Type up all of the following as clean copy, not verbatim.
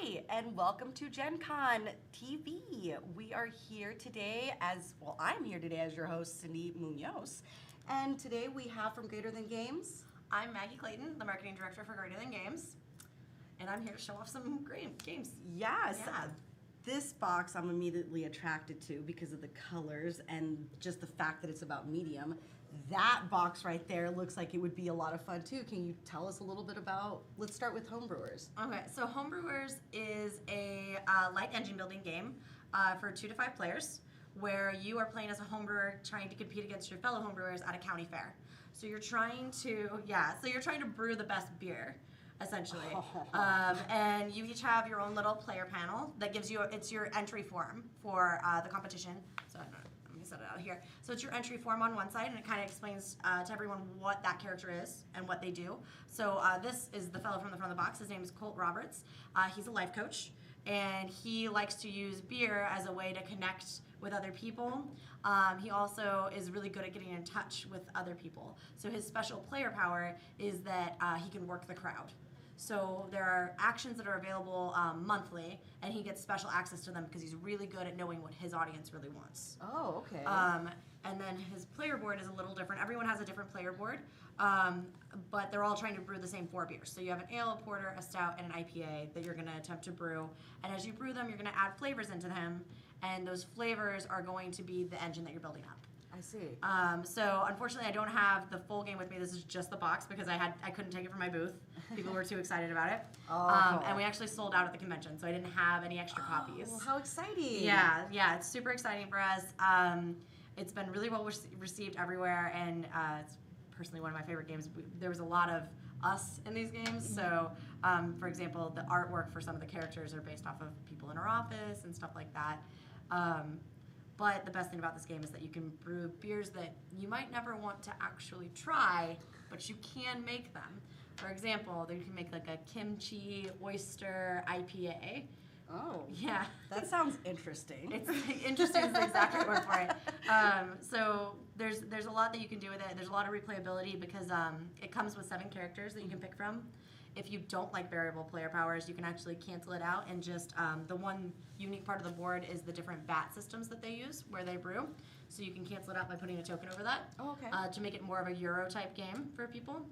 Hi, and welcome to Gen Con TV. We are here today I'm here today as your host, Cindy Munoz. And today we have from Greater Than Games. I'm Maggie Clayton, the marketing director for Greater Than Games, and I'm here to show off some great games. Yes, Yeah. This box I'm immediately attracted to because of the colors and just the fact that it's about medium. That box right there looks like it would be a lot of fun too. Can you tell us a little bit about, let's start with Homebrewers. Okay, so Homebrewers is a light engine building game for 2 to 5 players where you are playing as a homebrewer trying to compete against your fellow homebrewers at a county fair. So you're trying to, brew the best beer, essentially. And you each have your own little player panel that gives you, it's your entry form for the competition. So let me set it out here. So it's your entry form on one side, and it kind of explains to everyone what that character is and what they do. So this is the fellow from the front of the box. His name is Colt Roberts. He's a life coach, and he likes to use beer as a way to connect with other people. He also is really good at getting in touch with other people. So his special player power is that he can work the crowd. So there are actions that are available monthly, and he gets special access to them because he's really good at knowing what his audience really wants. Oh, okay. And then his player board is a little different. Everyone has a different player board, but they're all trying to brew the same 4 beers. So you have an ale, a porter, a stout, and an IPA that you're going to attempt to brew. And as you brew them, you're going to add flavors into them, and those flavors are going to be the engine that you're building up. I see. So unfortunately, I don't have the full game with me. This is just the box because I couldn't take it from my booth. People were too excited about it. And we actually sold out at the convention, so I didn't have any extra copies. Well, how exciting. Yeah, it's super exciting for us. It's been really well received everywhere, and it's personally one of my favorite games. There was a lot of us in these games, so for example, the artwork for some of the characters are based off of people in our office and stuff like that. But the best thing about this game is that you can brew beers that you might never want to actually try, but you can make them. For example, you can make like a kimchi oyster IPA. Oh. Yeah. That sounds interesting. It's interesting is the exact right word for it. So there's a lot that you can do with it. There's a lot of replayability because it comes with 7 characters that you can pick from. If you don't like variable player powers, you can actually cancel it out and just, the one unique part of the board is the different bat systems that they use where they brew. So you can cancel it out by putting a token over that to make it more of a Euro type game for people.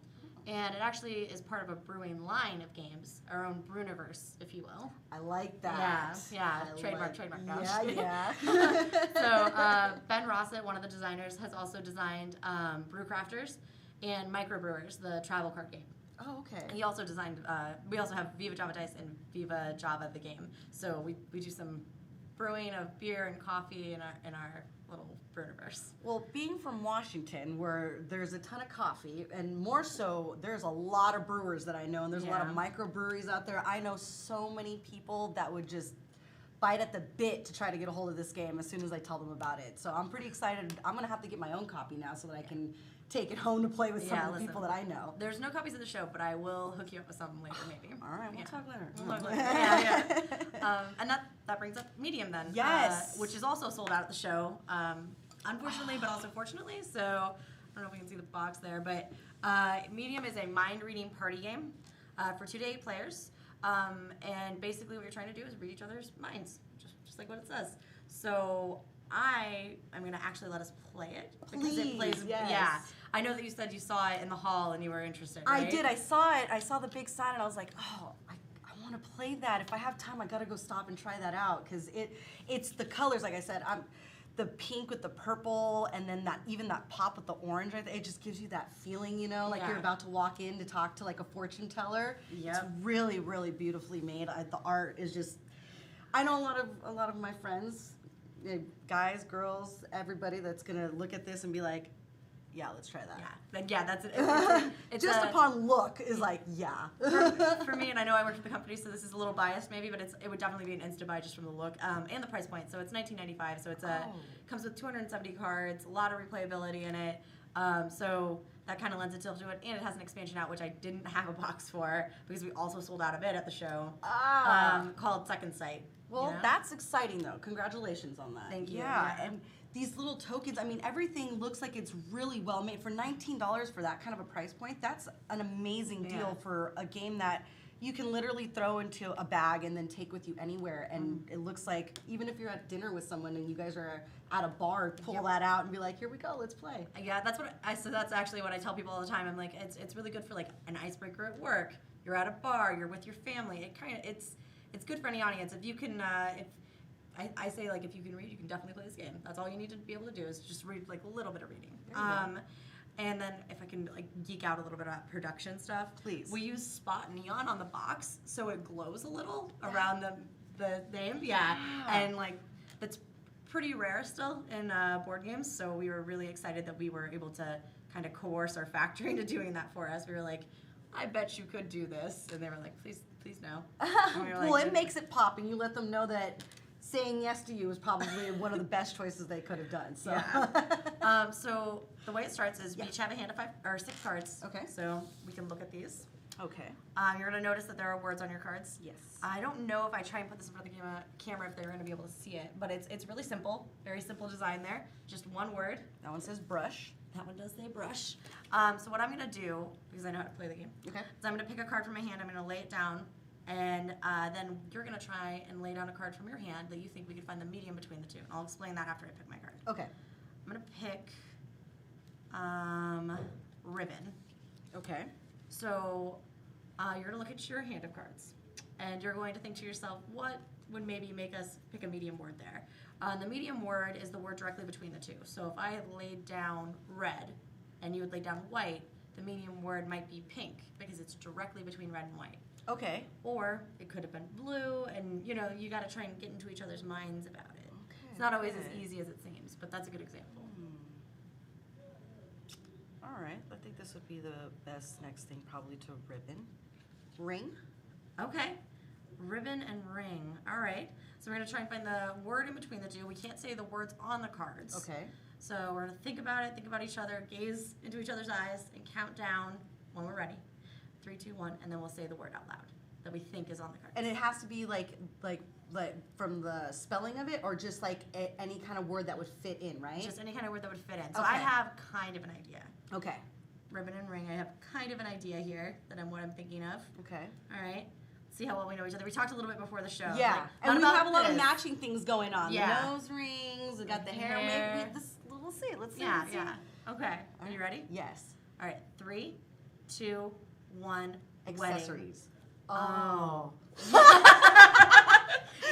And it actually is part of a brewing line of games, our own Brewniverse, if you will. I like that. Yeah. Trademark. No. Yeah. So Ben Rossett, one of the designers, has also designed Brewcrafters and Microbrewers, the travel card game. Oh, okay. He also designed, we also have Viva Java Dice and Viva Java the game. So we do some brewing of beer and coffee in our little Brewniverse. Well, being from Washington, where there's a ton of coffee, and more so, there's a lot of brewers that I know, and there's a lot of microbreweries out there. I know so many people that would just bite at the bit to try to get a hold of this game as soon as I tell them about it. So I'm pretty excited. I'm going to have to get my own copy now so that I can take it home to play with some of the people that I know. There's no copies of the show, but I will hook you up with some later, maybe. All right, we'll talk later. We'll talk later. And that brings up Medium then. Yes. Which is also sold out at the show, unfortunately, but also fortunately. So I don't know if we can see the box there, but Medium is a mind-reading party game for 2 to 8 players. And basically what you're trying to do is read each other's minds, just like what it says. So I'm going to actually let us play it. Please, it plays, yes. Yeah. I know that you said you saw it in the hall and you were interested, right? I did. I saw it. I saw the big sign and I was like, oh, I want to play that. If I have time, I got to go stop and try that out because it's the colors, like I said. The pink with the purple and then even that pop with the orange, right there, it just gives you that feeling, you know, like you're about to walk in to talk to like a fortune teller. Yep. It's really, really beautifully made. The art is just, I know a lot of my friends, guys, girls, everybody that's gonna look at this and be like, yeah, let's try that. Yeah, then that's it. It's just upon look is like, yeah. For me, and I know I work for the company, so this is a little biased maybe, but it would definitely be an insta-buy just from the look and the price point. So it's $19.95. So it's comes with 270 cards, a lot of replayability in it. So that kind of lends itself to it, and it has an expansion out, which I didn't have a box for because we also sold out of it at the show. Called Second Sight. Well, that's exciting though. Congratulations on that. Thank you. Yeah, and these little tokens, I mean, everything looks like it's really well made. For $19 for that kind of a price point, that's an amazing deal for a game that you can literally throw into a bag and then take with you anywhere. And it looks like, even if you're at dinner with someone and you guys are at a bar, pull that out and be like, here we go, let's play. Yeah, so that's actually what I tell people all the time. I'm like, it's really good for like an icebreaker at work. You're at a bar, you're with your family. It's good for any audience. If you can, I say like if you can read, you can definitely play this game. That's all you need to be able to do is just read like a little bit of reading. And then if I can like geek out a little bit about production stuff, please. We use spot neon on the box so it glows a little around the name. Yeah, and like that's pretty rare still in board games. So we were really excited that we were able to kind of coerce our factory into doing that for us. We were like, I bet you could do this, and they were like, please no. And we were like, well, it makes it pop, and you let them know that saying yes to you is probably one of the best choices they could have done. So, yeah. So the way it starts is we each have a hand of 5 or 6 cards. Okay. So we can look at these. Okay. You're gonna notice that there are words on your cards. Yes. I don't know if I try and put this in front of the camera if they're gonna be able to see it, but it's really simple, very simple design there. Just one word. That one says brush. That one does say brush. So what I'm gonna do, because I know how to play the game, is I'm gonna pick a card from my hand. I'm gonna lay it down. And then you're going to try and lay down a card from your hand that you think we could find the medium between the two. And I'll explain that after I pick my card. Okay. I'm going to pick ribbon. Okay. So you're going to look at your hand of cards. And you're going to think to yourself, what would maybe make us pick a medium word there? The medium word is the word directly between the two. So if I had laid down red and you would lay down white, the medium word might be pink because it's directly between red and white. Okay. Or it could have been blue, and you got to try and get into each other's minds about it. Okay, it's not always as easy as it seems, but that's a good example. All right. I think this would be the best next thing probably to ribbon. Ring. Okay. Ribbon and ring. All right. So we're going to try and find the word in between the two. We can't say the words on the cards. Okay. So we're going to think about it, think about each other, gaze into each other's eyes, and count down when we're ready. 3, 2, 1, and then we'll say the word out loud that we think is on the card. And it has to be like from the spelling of it, or just like any kind of word that would fit in, right? Just any kind of word that would fit in. So Okay. I have kind of an idea. Okay. Ribbon and ring, I have kind of an idea here that what I'm thinking of. Okay. All right. See how well we know each other. We talked a little bit before the show. Yeah. Like, And we not have a lot about of this. matching things going on. Yeah. The nose rings, we got the hair. Hair. We'll see. Let's see. Yeah, let's see. yeah. Okay. Are you ready? Yes. All right. 3, 2, 1. Accessories. Wedding. Oh.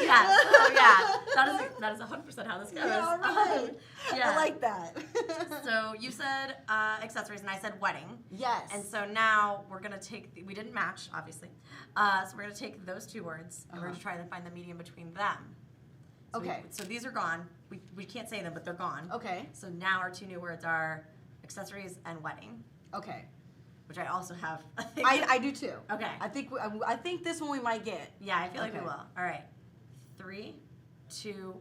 Yeah. So yeah, that is 100% how this goes. Yeah, right. Yeah. I like that. So you said accessories, and I said wedding. Yes. And so now we're gonna take. We didn't match, obviously. So we're gonna take those 2 words, and we're gonna try to find the medium between them. So Okay. so these are gone. We can't say them, but they're gone. Okay. So now our 2 new words are accessories and wedding, Okay. which I also have. I do too. Okay. I think this one we might get. Yeah, I feel like we Okay. will. All right. 3, 2,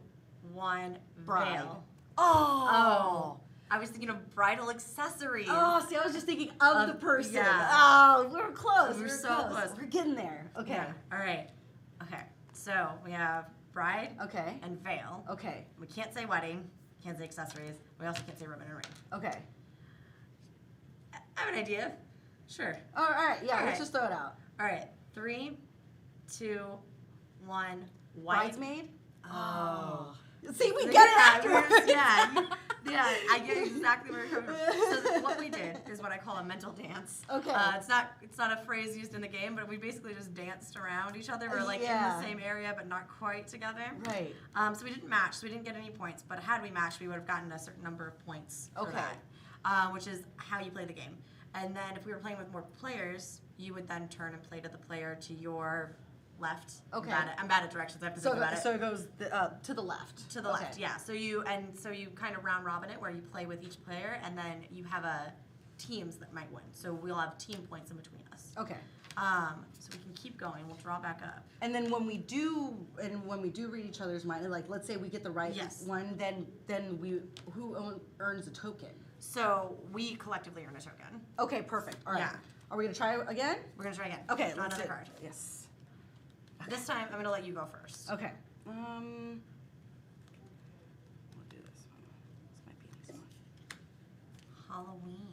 1. Bride. Veil. Oh. I was thinking of bridal accessories. Oh, see, I was just thinking of the person. yeah. Oh, we're close. We're so close. We're getting there. Okay. Yeah. All right. Okay. So we have bride Okay. and veil. Okay. We can't say wedding. Can't say accessories. We also can't say ribbon and ring. Okay. I have an idea. Sure. All right. Yeah. All Let's right. just throw it out. All right. 3, 2, 1. White. Bridesmaid. Oh. See, we get it after. Yeah, I get exactly where you're coming from. So what we did is what I call a mental dance. Okay. It's not a phrase used in the game, but we basically just danced around each other. We're like Yeah. in the same area, but not quite together. Right. So we didn't match, so we didn't get any points. But had we matched, we would have gotten a certain number of points for Okay. that, which is how you play the game. And then if we were playing with more players, you would then turn and play to the player to your left. Okay. I'm bad at directions. I have to So think about it. so it goes to the left. To the left, yeah. So you kind of round robin it, where you play with each player, and then you have teams that might win. So we'll have team points in between us. Okay. So we can keep going. We'll draw back up. And then when we do read each other's mind, like let's say we get the right Yes. one, then who earns a token? So we collectively earn a token. Okay, perfect. All right. Yeah. Are we gonna try again? We're gonna try again. Okay, Draw let's another do it. card. Yes. This time I'm gonna let you go first. Okay. We'll do this one. This might be an easy one. Halloween.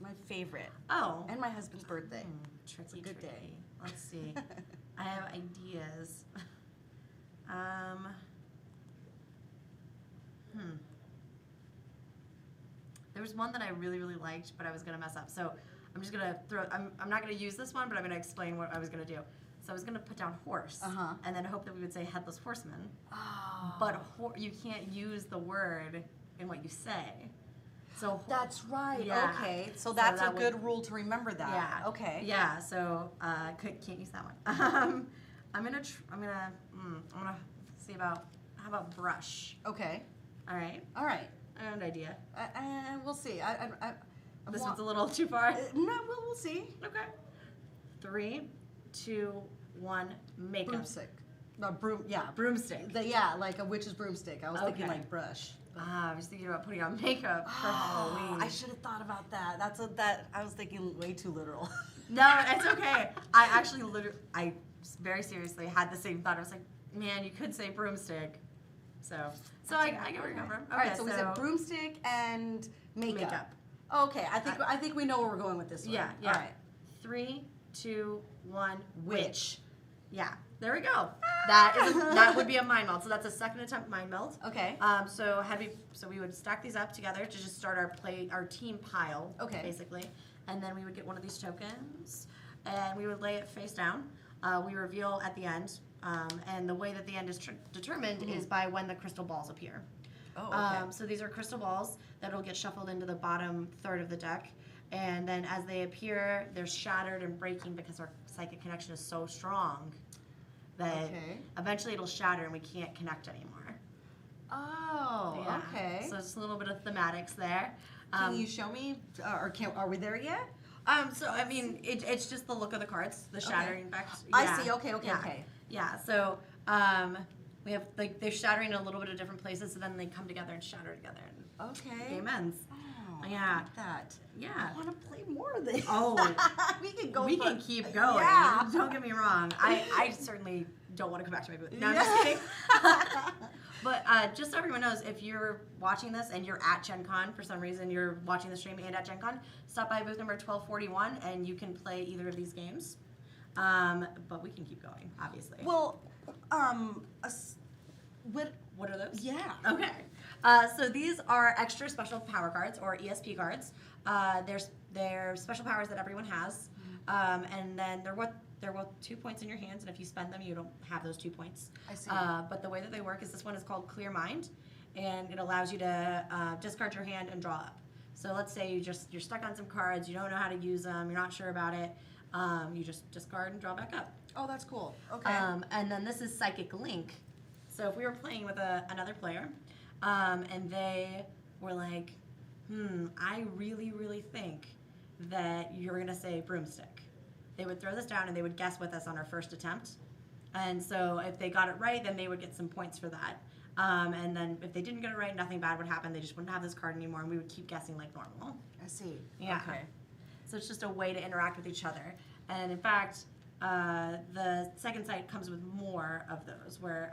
My favorite. Oh. And my husband's birthday. Tricky, Good tricky. day. Let's see. I have ideas. There was one that I really, really liked, but I was gonna mess up. So I'm just gonna I'm not gonna use this one, but I'm gonna explain what I was gonna do. So I was gonna put down horse, and then hope that we would say headless horseman. Oh. But you can't use the word in what you say. So That's right. Yeah. Okay. So that's that a good rule to remember that. Yeah. Okay. Yeah. So can't use that one. I'm gonna see about how about brush. Okay. All right. All right. I have an idea. We'll see. This one's a little too far. No, we'll see. Okay. 3, 2, 1. Makeup. Broomstick. Broom. Yeah. Broomstick. Like a witch's broomstick. I was thinking Okay. like brush. I was thinking about putting on makeup for Halloween. I should have thought about that. I was thinking way too literal. No, it's okay. I actually I very seriously had the same thought. I was like, man, you could say broomstick. So I get where you're coming from. Okay, All right, so we said broomstick and makeup. Makeup. Okay, I think we know where we're going with this one. Yeah. All right. 3, 2, 1. Witch. Yeah. There we go. That would be a mind meld. So that's a second attempt mind meld. Okay. So we would stack these up together to just start our team pile. Okay. Basically, and then we would get one of these tokens, and we would lay it face down. We reveal at the end, and the way that the end is determined is by when the crystal balls appear. Oh, okay. So these are crystal balls that will get shuffled into the bottom third of the deck, and then as they appear, they're shattered and breaking because our psychic connection is so strong that eventually it'll shatter and we can't connect anymore. Oh, Yeah. okay. So just a little bit of thematics there. Can you show me, are we there yet? So I mean, it's just the look of the cards, the shattering effect. I see. Okay. Yeah. So we have they're shattering in a little bit of different places, so then they come together and shatter together, and Okay. game ends. Oh, Yeah. I like that. Yeah. I want to play more of this. Oh, we can go. we can keep going. Yeah. Don't get me wrong. I certainly don't want to come back to my booth. No, I'm Yeah. just kidding. But just so everyone knows, if you're watching this and you're at Gen Con, for some reason you're watching the stream and at Gen Con, stop by booth number 1241 and you can play either of these games. But we can keep going, obviously. Well, What are those? Yeah. Okay. So these are extra special power cards, or ESP cards. They're special powers that everyone has, and then they're worth 2 points in your hands. And if you spend them, you don't have those 2 points. I see. But the way that they work is this one is called Clear Mind, and it allows you to discard your hand and draw up. So let's say you're stuck on some cards, you don't know how to use them, you're not sure about it. You just discard and draw back up. Oh, that's cool. Okay. And then this is Psychic Link. So if we were playing with another player, and they were like, I really, really think that you're going to say broomstick. They would throw this down and they would guess with us on our first attempt. And so if they got it right, then they would get some points for that. And then if they didn't get it right, nothing bad would happen. They just wouldn't have this card anymore, and we would keep guessing like normal. I see. Yeah. Okay. So it's just a way to interact with each other. And in fact, the second sight comes with more of those, where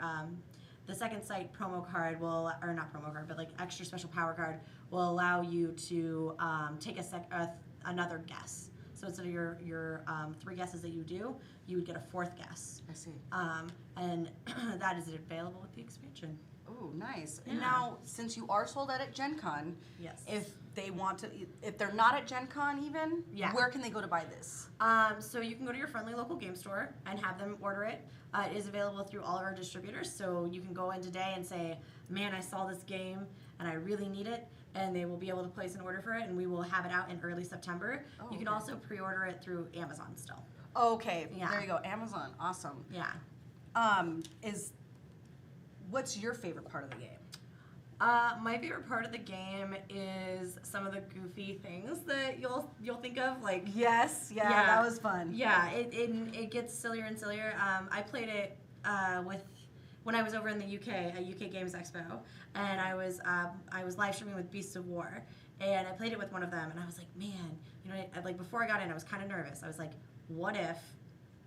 the second sight promo card will, or not promo card, but like extra special power card will allow you to take another guess. So instead of your 3 guesses that you do, you would get a 4th guess. I see. And that is available with the expansion. Oh, nice. Yeah. And now, since you are sold out at Gen Con, Yes. if they're not at Gen Con even, Yeah. where can they go to buy this? So you can go to your friendly local game store and have them order it. It is available through all of our distributors, so you can go in today and say, man, I saw this game and I really need it, and they will be able to place an order for it, and we will have it out in early September. Oh, you can okay. also pre-order it through Amazon still. Okay, Yeah. there you go. Amazon, awesome. Yeah. What's your favorite part of the game? My favorite part of the game is some of the goofy things that you'll think of, like Yes, yeah, Yeah. that was fun. yeah, it gets sillier and sillier. I played it when I was over in the UK at UK Games Expo, and I was live streaming with Beasts of War, and I played it with one of them, and I was like, man, like before I got in, I was kind of nervous. I was like, what if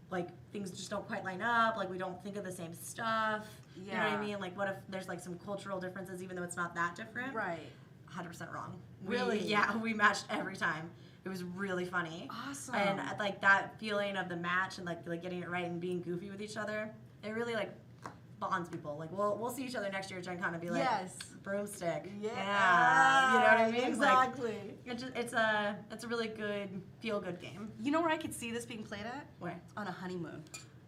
like things just don't quite line up, like we don't think of the same stuff. You know what I Yeah. mean? Like what if there's like some cultural differences even though it's not that different? Right. 100% wrong. Really? Yeah, we matched every time. It was really funny. Awesome. And like that feeling of the match and like getting it right and being goofy with each other, it really like bonds people. Like we'll see each other next year at Gen Con and be like, Yes. broomstick. Yeah. You know what I mean? Exactly. Like, it's a really good feel good game. You know where I could see this being played at? Where? On a honeymoon.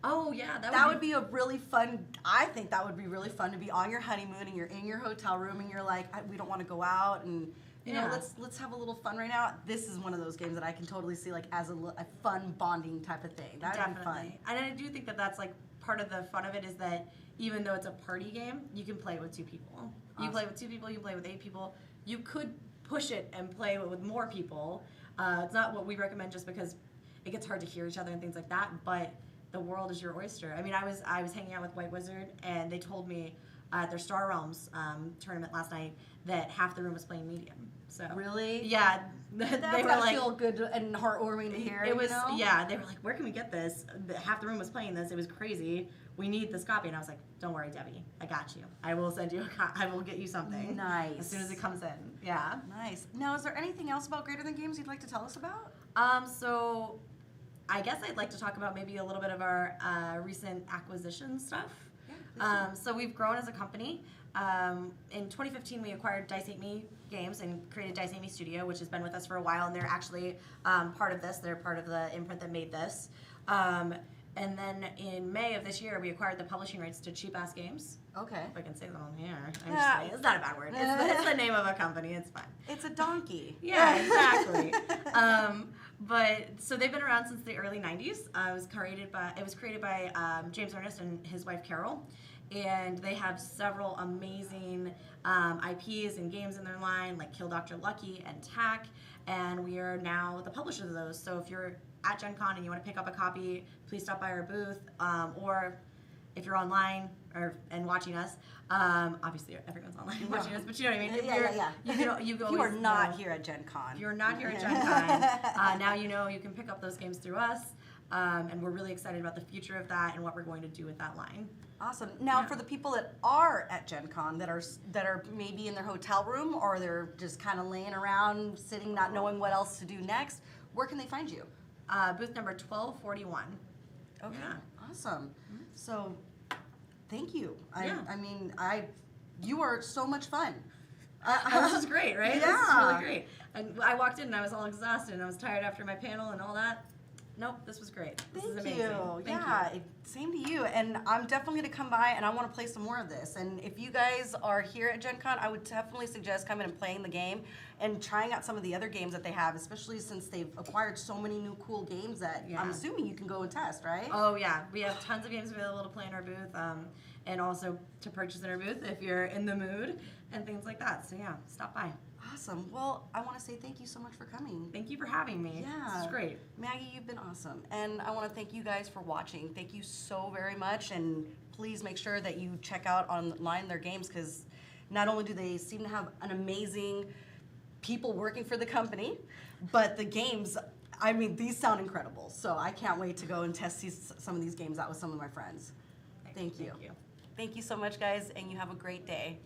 Oh yeah, That would be a really fun. I think that would be really fun to be on your honeymoon and you're in your hotel room and you're like, we don't want to go out and you know Yeah. let's have a little fun right now. This is one of those games that I can totally see like as a fun bonding type of thing. That would be fun. And I do think that that's like part of the fun of it is that even though it's a party game, you can play with 2 people. You Awesome. play with 2 people, you play with 8 people. You could push it and play with more people. It's not what we recommend just because it gets hard to hear each other and things like that, but the world is your oyster. I mean, I was hanging out with White Wizard, and they told me at their Star Realms tournament last night that half the room was playing medium. So Really? yeah, That they were would like, feel good and heartwarming to hear. it was you know? yeah. They were like, where can we get this? Half the room was playing this. It was crazy. We need this copy, and I was like, don't worry, Debbie, I got you. I will send you. I will get you something. Nice. As soon as it comes in. Yeah. Nice. Now, is there anything else about Greater Than Games you'd like to tell us about? So I guess I'd like to talk about maybe a little bit of our recent acquisition stuff. Yeah, So we've grown as a company. In 2015, we acquired Dice Ate Me Games and created Dice Ate Me Studio, which has been with us for a while, and they're actually part of this. They're part of the imprint that made this. And then in May of this year, we acquired the publishing rights to Cheap Ass Games. Okay. If I can say that on here. I'm Yeah. just saying. It's not a bad word. It's the name of a company. It's fine. It's a donkey. Yeah, exactly. But so they've been around since the early '90s. It was created by James Ernest and his wife Carol, and they have several amazing IPs and games in their line, like Kill Dr. Lucky and Tack. And we are now the publishers of those. So if you're at Gen Con and you want to pick up a copy, please stop by our booth, or if you're online and watching us, obviously everyone's online and watching us, but you know what I mean. If Yeah. you You are not here at Gen Con. If you're not here at Gen Con, now you know you can pick up those games through us, and we're really excited about the future of that and what we're going to do with that line. Awesome. Now, Yeah. for the people that are at Gen Con that are maybe in their hotel room or they're just kind of laying around, sitting, not knowing what else to do next, where can they find you? Booth number 1241. Okay. Yeah. Awesome. So, thank you. Yeah. You are so much fun. This is great, right? This is Yeah. really great. And I walked in and I was all exhausted and I was tired after my panel and all that. Nope, this was great. This is amazing. Thank you. Same to you. And I'm definitely going to come by and I want to play some more of this. And if you guys are here at Gen Con, I would definitely suggest coming and playing the game and trying out some of the other games that they have, especially since they've acquired so many new cool games that Yeah. I'm assuming you can go and test, right? Oh yeah, we have tons of games available to play in our booth, and also to purchase in our booth if you're in the mood and things like that. So yeah, stop by. Awesome. Well, I want to say thank you so much for coming. Thank you for having me. Yeah. This is great. Maggie, you've been awesome. And I want to thank you guys for watching. Thank you so very much. And please make sure that you check out online their games because not only do they seem to have an amazing people working for the company, but the games, I mean, these sound incredible. So I can't wait to go and test some of these games out with some of my friends. Thank you. Thank you. Thank you so much, guys, and you have a great day.